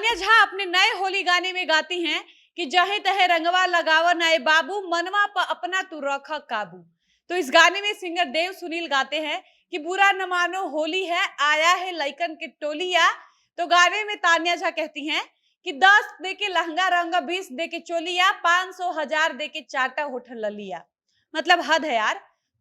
तान्या झा अपने नए होली गाने में गाती हैं कि जहे तहे रंगवा लगावा नए बाबू मनवा प अपना तू रख काबू। तो इस गाने में सिंगर देव सुनील गाते हैं कि बुरा न मानो होली है आया है लइकन के टोलिया। तो गाने में तान्या झा कहती हैं कि 10 दे के लहंगा रंग 20 दे के चोलिया 500 1000 दे के चाटा होठल ललिया। मतलब हद है यार,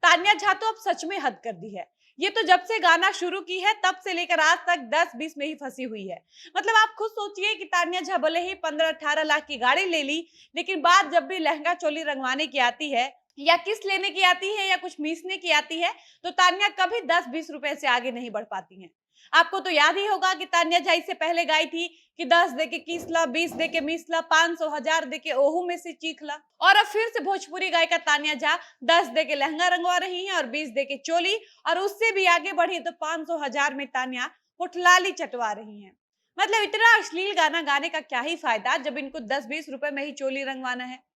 तान्या झा तो अब सच में हद कर दी है। ये तो जब से गाना शुरू की है तब से लेकर आज तक 10-20 में ही फंसी हुई है। मतलब आप खुद सोचिए कि तान्या झा भले ही 15-18 लाख की गाड़ी ले ली, लेकिन बात जब भी लहंगा चोली रंगवाने की आती है या किस लेने की आती है या कुछ मीसने की आती है, तो तान्या कभी 10-20 रुपए से आगे नहीं बढ़ पाती हैं। आपको तो याद ही होगा कि तान्या झा इससे पहले गाई थी कि 10 दे के कीसला, 20 दे के मीसला, 500 1000 दे के ओहू में से चीखला। और अब फिर से भोजपुरी गायिका तान्या झा 10 दे के लहंगा रंगवा रही हैं और 20 दे के चोली, और उससे भी आगे बढ़ी तो 500 1000 में तान्या होठलाली चटवा रही हैं। मतलब इतना अश्लील गाना गाने का क्या ही फायदा जब इनको 10-20 रुपए में ही चोली रंगवाना है।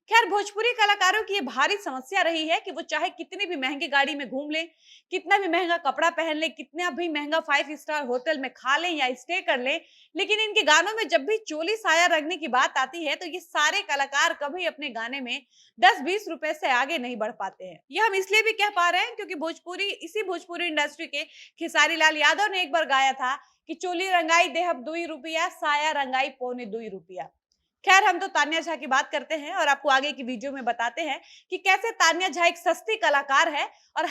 खैर, भोजपुरी कलाकारों की ये भारी समस्या रही है कि वो चाहे कितनी भी महंगी गाड़ी में घूम लें, कितना भी महंगा कपड़ा पहन लें, कितना भी महंगा 5 स्टार होटल में खा लें या स्टे कर लें, लेकिन इनके गानों में जब भी चोली साया रंगने की बात आती है तो ये सारे कलाकार कभी अपने गाने में 10-20 रुपए से आगे नहीं बढ़ पाते हैं। ये हम इसलिए भी कह पा रहे हैं क्योंकि इसी भोजपुरी इंडस्ट्री के खेसारी लाल यादव ने एक बार गाया था कि चोली रंगाई देहब 2 रुपया, साया रंगाई 1.25 रुपया। खैर, हम तो तान्या झा की बात करते हैं और आपको आगे की वीडियो में बताते हैं कि कैसे तान्या झा एक सस्ती कलाकार है और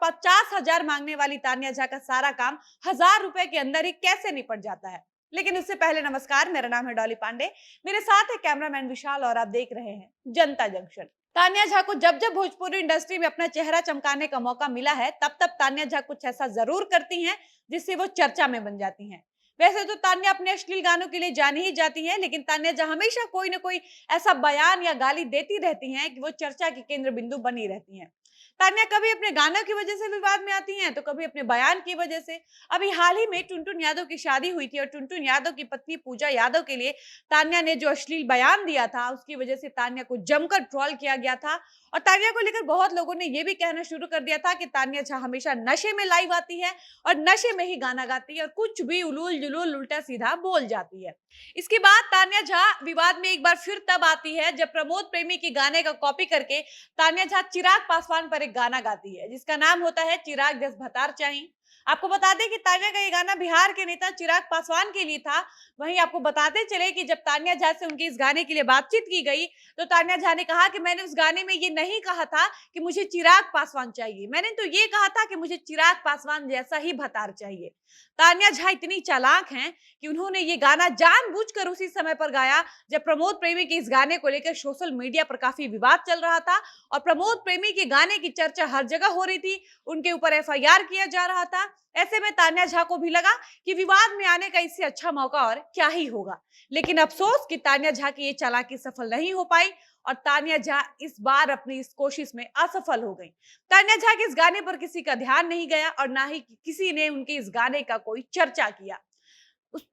50,000 मांगने वाली तान्या झा का सारा काम 1000 रुपए के अंदर ही कैसे निपट जाता है। लेकिन उससे पहले नमस्कार, मेरा नाम है डॉली पांडे, मेरे साथ है कैमरामैन विशाल और आप देख रहे हैं जनता जंक्शन। तान्या झा को जब जब भोजपुरी इंडस्ट्री में अपना चेहरा चमकाने का मौका मिला है तब तब तान्या झा कुछ ऐसा जरूर करती हैं जिससे वो चर्चा में बन जाती हैं। वैसे तो तान्या अपने अश्लील गानों के लिए जानी ही जाती है, लेकिन तान्या झा हमेशा कोई ना कोई ऐसा बयान या गाली देती रहती हैं कि वो चर्चा के केंद्र बिंदु बनी रहती हैं। तान्या कभी अपने गानों की वजह से विवाद में आती हैं तो कभी अपने बयान की वजह से। अभी हाल ही में टुनटुन यादव की शादी हुई थी और टुनटुन यादव की पत्नी पूजा यादव के लिए तान्या ने जो अश्लील बयान दिया था उसकी वजह से तान्या को जमकर ट्रोल किया गया था। और तान्या को लेकर बहुत लोगों ने ये भी कहना शुरू कर दिया था कि तान्या झा हमेशा नशे में लाइव आती है और नशे में ही गाना गाती है और कुछ भी उलूल जुलूल उल्टा सीधा बोल जाती है। इसके बाद तान्या झा विवाद में एक बार फिर तब आती है जब प्रमोद प्रेमी के गाने का कॉपी करके तान्या झा चिराग पासवान पर एक गाना गाती है जिसका नाम होता है चिराग दस भतार चाही। आपको बता दें कि तान्या का ये गाना बिहार के नेता चिराग पासवान के लिए था। वहीं आपको बताते चले कि जब तान्या झा से उनकी इस गाने के लिए बातचीत की गई तो तान्या झा ने कहा कि मैंने उस गाने में ये नहीं कहा था कि मुझे चिराग पासवान चाहिए, मैंने तो ये कहा था कि मुझे चिराग पासवान जैसा ही भतार चाहिए। तान्या झा इतनी चालाक हैं कि उन्होंने ये गाना जानबूझकर उसी समय पर गाया जब प्रमोद प्रेमी के इस गाने को लेकर सोशल मीडिया पर काफी विवाद चल रहा था और प्रमोद प्रेमी के गाने की चर्चा हर जगह हो रही थी, उनके ऊपर एफआईआर किया जा रहा था। ऐसे में तान्या झा को भी लगा कि विवाद में आने का इससे अच्छा मौका और क्या ही होगा। लेकिन अफसोस कि तान्या झा की ये चालाकी सफल नहीं हो पाई और तान्या झा इस बार अपनी इस कोशिश में असफल हो गई। तान्या झा के इस गाने पर किसी का ध्यान नहीं गया और ना ही किसी ने उनके इस गाने का कोई चर्चा किया।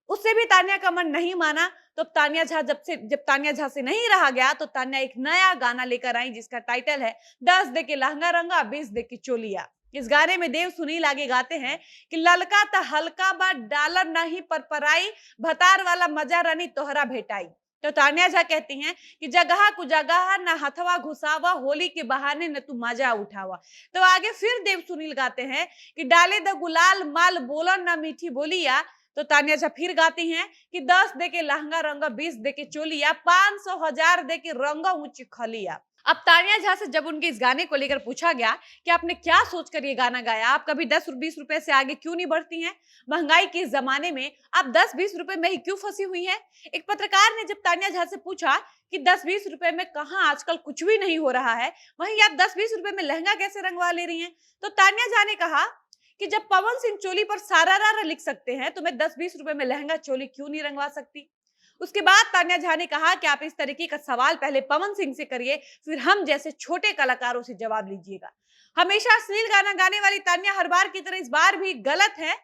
उससे भी तान्या का मन नहीं माना तो जब तान्या झा से नहीं रहा गया तो तान्या एक नया गाना लेकर आई जिसका टाइटल है 10 दे के लहंगा रंगा 20 दे के चोलिया। इस गाने में देव सुनील आगे गाते हैं कि ललका त हल्का बा डालर नहीं पर पराई भतार वाला मजा रानी तोहरा भेटाई। तो तान्या झा कहती हैं कि जगह कु जगह न हथवा घुसावा होली के बहाने न तू मजा उठावा। तो आगे फिर देव सुनील गाते हैं कि डाले द गुलाल माल बोला न मीठी बोलिया। तो तान्या झा फिर गाती हैं कि 10 दे के लहंगा रंगा 20 दे के चोलिया 500 1000 दे के रंगा ऊंची खलिया। अब तान्या झा से जब उनके इस गाने को लेकर पूछा गया कि आपने क्या सोचकर ये गाना गाया, आप कभी 10-20 रुपए से आगे क्यों नहीं बढ़ती हैं, महंगाई के इस जमाने में आप 10-20 रुपए में ही क्यों फंसी हुई हैं। एक पत्रकार ने जब तान्या झा से पूछा कि 10-20 रुपए में कहां आजकल कुछ भी नहीं हो रहा है, वहीं आप 10-20 रुपए में लहंगा कैसे रंगवा ले रही हैं, तो तान्या झा ने कहा कि जब पवन सिंह चोली पर सारा रारा लिख सकते हैं तो मैं 10-20 रुपए में लहंगा चोली क्यों नहीं रंगवा सकती। उसके बाद तान्या झा ने कहा कि आप इस तरीके का सवाल पहले पवन सिंह से करिए, फिर हम जैसे छोटे कलाकारों से जवाब लीजिएगा। हमेशा अश्लील गाना गाने वाली तान्या हर बार की तरह इस बार भी गलत है,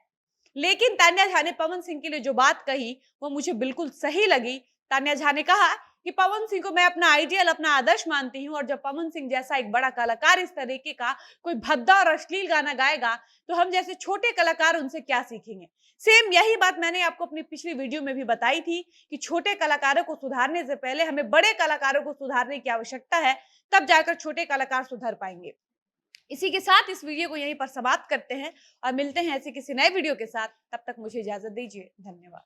लेकिन तान्या झा ने पवन सिंह के लिए जो बात कही वो मुझे बिल्कुल सही लगी। तान्या झा ने कहा कि पवन सिंह को मैं अपना आइडियल, अपना आदर्श मानती हूँ, और जब पवन सिंह जैसा एक बड़ा कलाकार इस तरीके का कोई भद्दा और अश्लील गाना गाएगा तो हम जैसे छोटे कलाकार उनसे क्या सीखेंगे। सेम यही बात मैंने आपको अपनी पिछली वीडियो में भी बताई थी कि छोटे कलाकारों को सुधारने से पहले हमें बड़े कलाकारों को सुधारने की आवश्यकता है, तब जाकर छोटे कलाकार सुधर पाएंगे। इसी के साथ इस वीडियो को यहीं पर समाप्त करते हैं और मिलते हैं ऐसे किसी नए वीडियो के साथ। तब तक मुझे इजाजत दीजिए। धन्यवाद।